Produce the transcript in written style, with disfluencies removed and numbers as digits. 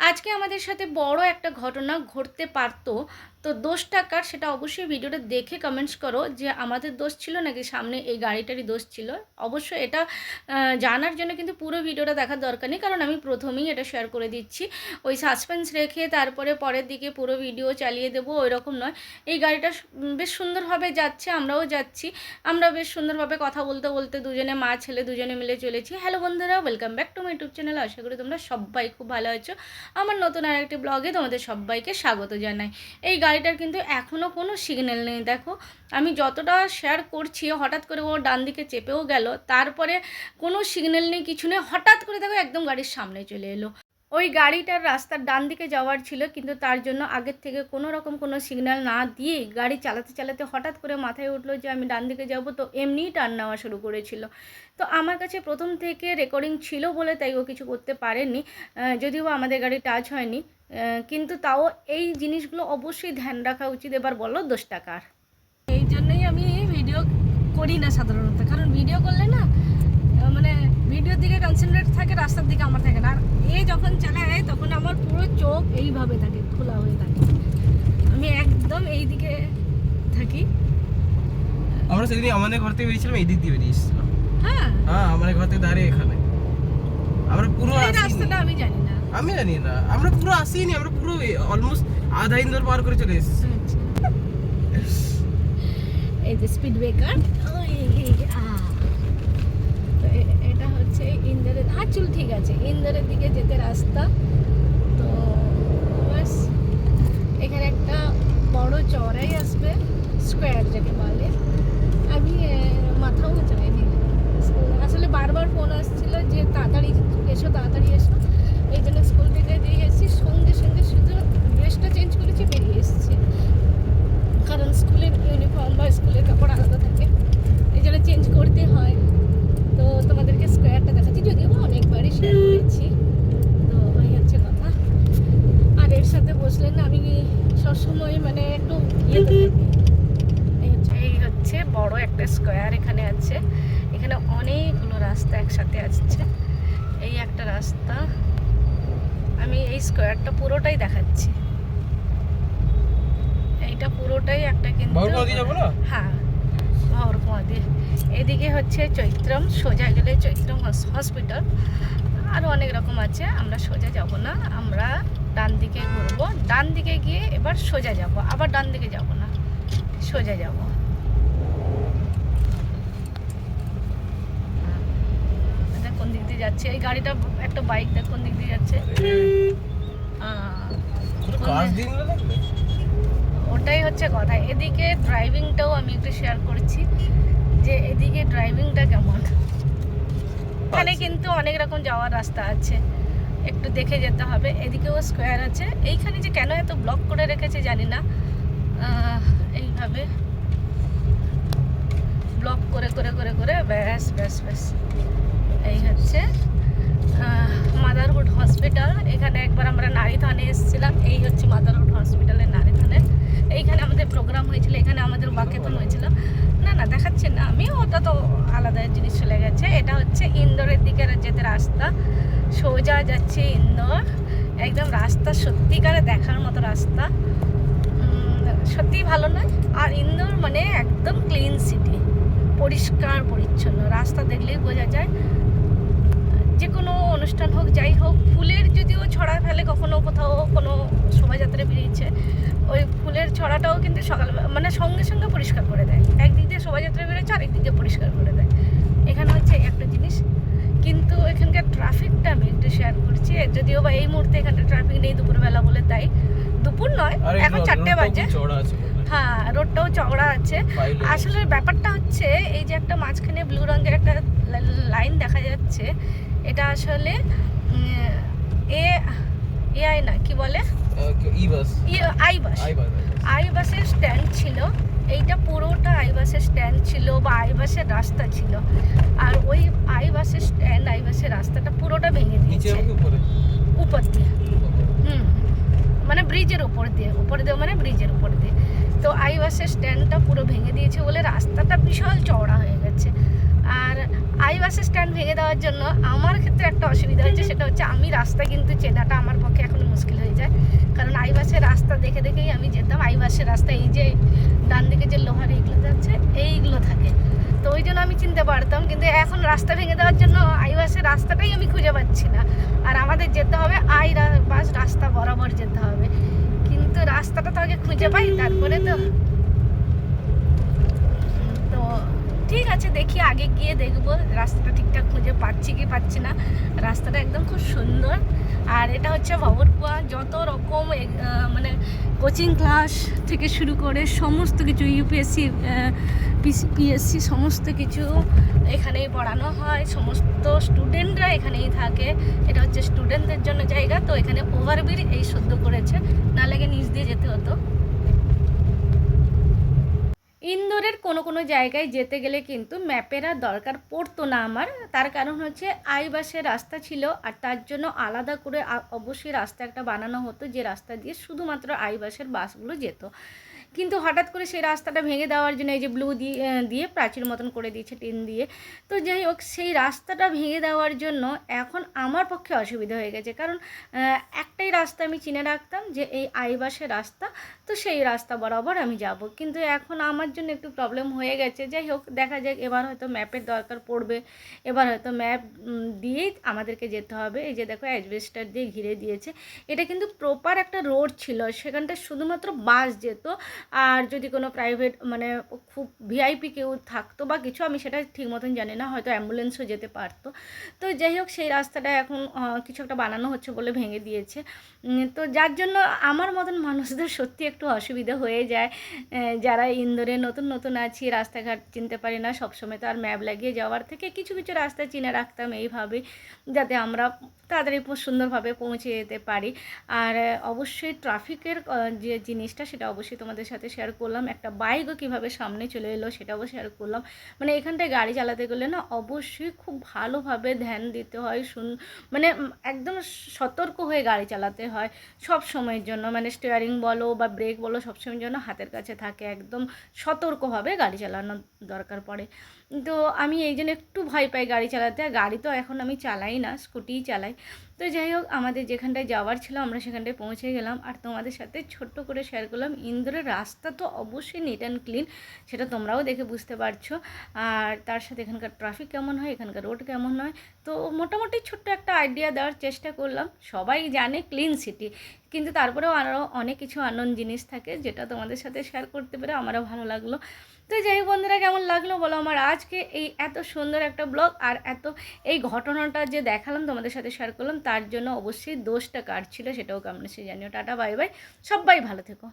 আজকে আমাদের সাথে বড় একটা ঘটনা ঘটতে পারতো। তো দোষটা কার সেটা অবশ্যই ভিডিওটা দেখে কমেন্টস করো যে আমাদের দোষ ছিল নাকি সামনে এই গাড়িটারই দোষ ছিল। অবশ্যই এটা জানার জন্য কিন্তু পুরো ভিডিওটা দেখার দরকার নেই, কারণ আমি প্রথমেই এটা শেয়ার করে দিচ্ছি। ওই সাসপেন্স রেখে তারপরে পরের দিকে পুরো ভিডিও চালিয়ে দেবো ওইরকম নয়। এই গাড়িটা বেশ সুন্দরভাবে যাচ্ছে, আমরাও যাচ্ছি। আমরা বেশ সুন্দরভাবে কথা বলতে বলতে দুজনে মা ছেলে দুজনে মিলে চলেছি। হ্যালো বন্ধুরা, welcome back to my YouTube channel. আশা করি তোমরা সবাই খুব ভালো আছো। আমার নতুন আরেকটি ব্লগে তোমাদের সবাইকে স্বাগত জানাই। এই গাড়িটার কিন্তু এখনও কোনো সিগন্যাল নেই। দেখো আমি যতটা শেয়ার করছি, হঠাৎ করে ও ডান দিকে চেপেও গেল, তারপরে কোনো সিগন্যাল নেই, কিছু নেই, হঠাৎ করে দেখো একদম গাড়ির সামনে চলে এলো। ওই গাড়িটার রাস্তার ডান দিকে যাওয়ার ছিল, কিন্তু তার জন্য আগের থেকে কোনো রকম কোনো সিগন্যাল না দিয়ে গাড়ি চালাতে চালাতে হঠাৎ করে মাথায় উঠলো যে আমি ডান দিকে যাব, তো এমনিই টার্ন নেওয়া শুরু করেছিল। তো আমার কাছে প্রথম থেকে রেকর্ডিং ছিল বলে তাই ও কিছু করতে পারেনি, যদিও আমাদের গাড়ি টাচ হয়নি, কিন্তু তাও এই জিনিসগুলো অবশ্যই ধ্যান রাখা উচিত। এবার বলো দোষটা কার? এই জন্যই আমি ভিডিও করি না সাধারণত, কারণ ভিডিও করলে না মানে ভিডিওর দিকে কনসেন্ট্রেট থাকে, রাস্তার দিকে আমার থাকে না। আর এ যখন চালায় তখন আমার পুরো চোখ এইভাবে থাকে, খোলা হয়ে থাকে, আমি একদম এই দিকে থাকি। আমরা সেদিন আমাদের ঘর থেকে বেরিয়েছিলাম, এই দিক দিয়ে বেরিয়েছিলাম। হ্যাঁ, আমাদের ঘর থেকে দাঁড়িয়ে এখানে আমরা পুরো রাস্তাটা আমি জানি না, আমি জানি না, আমরা পুরো আসিনি, আমরা পুরো অলমোস্ট আধা ইন্দোর পার করে চলে এসেছি। এই যে স্পিড ব্রেকার, এটা হচ্ছে ইন্দোরের, চুল ঠিক আছে, ইন্দোরের দিকে যেতে রাস্তা। তো বাস এখানে একটা বড় চওড়াই আসবে, স্কোয়ার যাকে বলে। আমি মাথাও চাইনি, আসলে বারবার ফোন আসছিল যে তাড়াতাড়ি এসো তাড়াতাড়ি এসো, এই জন্য স্কুল থেকে দিয়ে এসেছি। সঙ্গে সঙ্গে শুধু ড্রেসটা চেঞ্জ করেছি, বেরিয়ে এসেছি, কারণ স্কুলের ইউনিফর্ম বা স্কুলের কাপড় আলাদা থাকে, এই জন্য চেঞ্জ করতে হয়। তো তোমাদেরকে স্কোয়ারটা দেখাচ্ছি, যদিও অনেকবারই শেয়ার করেছি। তো ওই হচ্ছে কথা। আর এর সাথে বসলে না আমি সবসময় মানে একটু এই হচ্ছে বড় একটা স্কোয়ার এখানে আছে। এখানে অনেকগুলো রাস্তা একসাথে আসছে, এই একটা রাস্তা। আমি এই স্কোয়ারটা পুরোটাই দেখাচ্ছি, এইটা পুরোটাই একটা, কিন্তু হ্যাঁ ভরকুমাদি। এদিকে হচ্ছে চৈত্রম, সোজা গেলে চৈত্রম হসপিটাল। আরও অনেক রকম আছে, আমরা সোজা যাব না, আমরা ডান দিকে ঘুরবো, ডান দিকে গিয়ে এবার সোজা যাব, আবার ডান দিকে যাব না, সোজা যাব। কোন দিক দিয়ে যাচ্ছে এই গাড়িটা, একটা বাইক দেখ কোন দিক দিয়ে যাচ্ছে। ওটাই হচ্ছে কথা। এদিকে ড্রাইভিংটাও আমি একটু শেয়ার করছি যে এদিকে ড্রাইভিংটা কেমন। এখানে কিন্তু অনেক রকম যাওয়ার রাস্তা আছে, একটু দেখে যেতে হবে। এদিকেও স্কোয়ার আছে, এইখানে যে কেন এত ব্লক করে রেখেছে জানি না, এইভাবে ব্লক করে করে করে করে ব্যাস ব্যাস ব্যাস। এই হচ্ছে মাদারহুড হসপিটাল। এখানে একবার আমরা নারীথানে এসেছিলাম, এই হচ্ছে মাদারহুড হসপিটালের নারীথানে। এইখানে আমাদের প্রোগ্রাম হয়েছিল, এখানে আমাদের বাকেতন হয়েছিল। না না দেখাচ্ছি না আমি, ওটা তো আলাদা জিনিস চলে গেছে। এটা হচ্ছে ইন্দোরের দিকে যেতে রাস্তা, সোজা যাচ্ছে ইন্দোর, একদম রাস্তা সত্যিকারে দেখার মতো রাস্তা, সত্যিই ভালো নয়। আর ইন্দোর মানে একদম ক্লিন সিটি, পরিষ্কার পরিচ্ছন্ন, রাস্তা দেখলেই বোঝা যায়। যে কোনো অনুষ্ঠান হোক যাই হোক, ফুলের যদিও ছড়া ফেলে কখনো কোথাও কোনো শোভাযাত্রা বেরিয়েছে, ওই ফুলের ছড়াটাও কিন্তু সকাল মানে সঙ্গে সঙ্গে পরিষ্কার করে দেয়। একদিক দিয়ে শোভাযাত্রা বেরোচ্ছে, আরেকদিক দিয়ে পরিষ্কার করে দেয়। এখানে হচ্ছে একটা জিনিস, কিন্তু এখানকার ট্রাফিকটা আমি একটু শেয়ার করছি। যদিও বা এই মুহূর্তে এখানে ট্রাফিক নেই দুপুরবেলা বলে, তাই দুপুর নয়, এখন 4টে বাজে। হ্যাঁ, রোডটাও চওড়া আছে। আসলে ব্যাপারটা হচ্ছে এই যে একটা মাঝখানে ব্লু রঙের একটা লাইন দেখা যাচ্ছে, এটা আসলে এআই না কি বলে, আই বাসের স্ট্যান্ড ছিল। এইটা পুরোটা আই বাসের স্ট্যান্ড ছিল বা আই বাসের রাস্তা ছিল। আর ওই আই বাসের স্ট্যান্ড, আই বাসের রাস্তাটা পুরোটা ভেঙে দিয়েছে উপর দিয়ে। মানে ব্রিজের উপর দিয়ে মানে ব্রিজের উপর দিয়ে। তো আই বাসের স্ট্যান্ডটা পুরো ভেঙে দিয়েছে বলে রাস্তাটা বিশাল চওড়া হয়ে গেছে। আর আই বাসের স্ট্যান্ড ভেঙে দেওয়ার জন্য আমার ক্ষেত্রে একটা অসুবিধা হয়েছে, সেটা হচ্ছে আমি রাস্তা কিন্তু চেনাটা আমার পক্ষে এখন মুশকিল। রাস্তা দেখে দেখেই আমি যেতাম। আইবাসের রাস্তা, এই যে ডান দিকে যে লোহার এইগুলো যাচ্ছে এইগুলো থাকে, তো ওই জন্য আমি চিনতে পারতাম। কিন্তু এখন রাস্তা ভেঙে দেওয়ার জন্য আইবাসের রাস্তাটাই আমি খুঁজে পাচ্ছি না। আর আমাদের যেতে হবে বাস রাস্তা বরাবর যেতে হবে, কিন্তু রাস্তাটা তো আগে খুঁজে পাই তারপরে তো। তো ঠিক আছে, দেখি আগে গিয়ে দেখবো রাস্তাটা ঠিকঠাক খুঁজে পাচ্ছি কি পাচ্ছি না। রাস্তাটা একদম খুব সুন্দর। আর এটা হচ্ছে ভবরকুয়া, যত রকম মানে কোচিং ক্লাস থেকে শুরু করে সমস্ত কিছু, ইউপিএসসি পিএসসি সমস্ত কিছু এখানেই পড়ানো হয়। সমস্ত স্টুডেন্টরা এখানেই থাকে। এটা হচ্ছে স্টুডেন্টদের জন্য জায়গা। তো এখানে ওভারব্রিজ এই সদ্য করেছে, না লাগে নিচ দিয়ে যেতে হতো। ইন্দোরের কোনো কোনো জায়গায় যেতে গেলে কিন্তু ম্যাপের আর দরকার পড়তো না আমার। তার কারণ হচ্ছে আইবাসের রাস্তা ছিল, আর তার জন্য আলাদা করে অবশ্যই রাস্তা একটা বানানো হতো, যে রাস্তা দিয়ে শুধুমাত্র আইবাসের বাসগুলো যেত। কিন্তু হঠাৎ করে সেই রাস্তাটা ভেঙে দেওয়ার জন্য এই যে ব্লু দিয়ে প্রাচীর মতন করে দিয়েছে টিন দিয়ে। তো যাই হোক, সেই রাস্তাটা ভেঙে দেওয়ার জন্য এখন আমার পক্ষে অসুবিধা হয়ে গেছে। কারণ একটাই রাস্তা আমি চিনে রাখতাম যে এই আইবাসের রাস্তা, তো সেই রাস্তা বরাবর আমি যাব। কিন্তু এখন আমার জন্য একটু প্রবলেম হয়ে গেছে। যাই হোক, দেখা যাক, এবার হয়তো ম্যাপের দরকার পড়বে। এবার হয়তো ম্যাপ দিয়েই আমাদেরকে যেতে হবে। এই যে দেখো, অ্যাজবেস্টার দিয়ে ঘিরে দিয়েছে। এটা কিন্তু প্রপার একটা রোড ছিল, সেখানটা শুধুমাত্র বাস যেত। আর যদি কোনো প্রাইভেট মানে খুব ভিআইপি কেউ থাকতো বা কিছু, আমি সেটা ঠিক মতন জানি না, হয়তো অ্যাম্বুলেন্সও যেতে পারতো। তো যাই হোক, সেই রাস্তাটা এখন কিছু একটা বানানো হচ্ছে বলে ভেঙে দিয়েছে। তো যার জন্য আমার মতন মানুষদের সত্যি একটু অসুবিধা হয়ে যায়, যারা ইন্দোরে নতুন নতুন আছি, রাস্তাঘাট চিনতে পারি না। সবসময় তো আর ম্যাপ লাগিয়ে যাওয়ার থেকে কিছু কিছু রাস্তা চিনে রাখতাম এইভাবে, যাতে আমরা তাড়াতাড়ি সুন্দরভাবে পৌঁছে যেতে পারি। আর অবশ্যই ট্রাফিকের যে জিনিসটা, সেটা অবশ্যই তোমাদের সাথে শেয়ার করলাম। একটা বাইকও কীভাবে সামনে চলে এলো সেটাও শেয়ার করলাম। মানে এখানটায় গাড়ি চালাতে গেলে না অবশ্যই খুব ভালোভাবে ধ্যান দিতে হয়, মানে একদম সতর্ক হয়ে গাড়ি চালাতে হয় সব সময়ের জন্য। মানে স্টিয়ারিং বলো বা ব্রেক বলো, সবসময়ের জন্য হাতের কাছে থাকে, একদম সতর্কভাবে গাড়ি চালানোর দরকার পড়ে। তো আমি এই জন্য একটু ভয় পাই গাড়ি চালাতে। আর গাড়ি তো এখন আমি চালাই না, স্কুটিই চালাই। তো যাই হোক, আমাদের যেখানটায় যাওয়ার ছিল আমরা সেখানটায় পৌঁছে গেলাম। আর তোমাদের সাথে ছোট্ট করে শেয়ার করলাম। ইন্দোরের রাস্তা তো অবশ্যই নিট অ্যান্ড ক্লিন, সেটা তোমরাও দেখে বুঝতে পারছো। আর তার সাথে এখানকার ট্রাফিক কেমন হয়, এখানকার রোড কেমন হয়, তো মোটামুটি ছোট্ট একটা আইডিয়া দেওয়ার চেষ্টা করলাম। সবাই জানে ক্লিন সিটি, কিন্তু তারপরেও আরও অনেক কিছু আনন্দ জিনিস থাকে, যেটা তোমাদের সাথে শেয়ার করতে পেরে আমারও ভালো লাগলো। তো যাই হোক বন্ধুরা, কেমন লাগলো বলো আমার আজকে এই এত সুন্দর একটা ব্লগ। আর এই ঘটনাটা যে দেখালাম, তোমাদের সাথে শেয়ার করলাম, তার জন্য অবশ্যই দোষটা কার ছিল সেটাও কমেন্টসে জানিও। টাটা, বাই বাই, সবাই ভালো থেকো।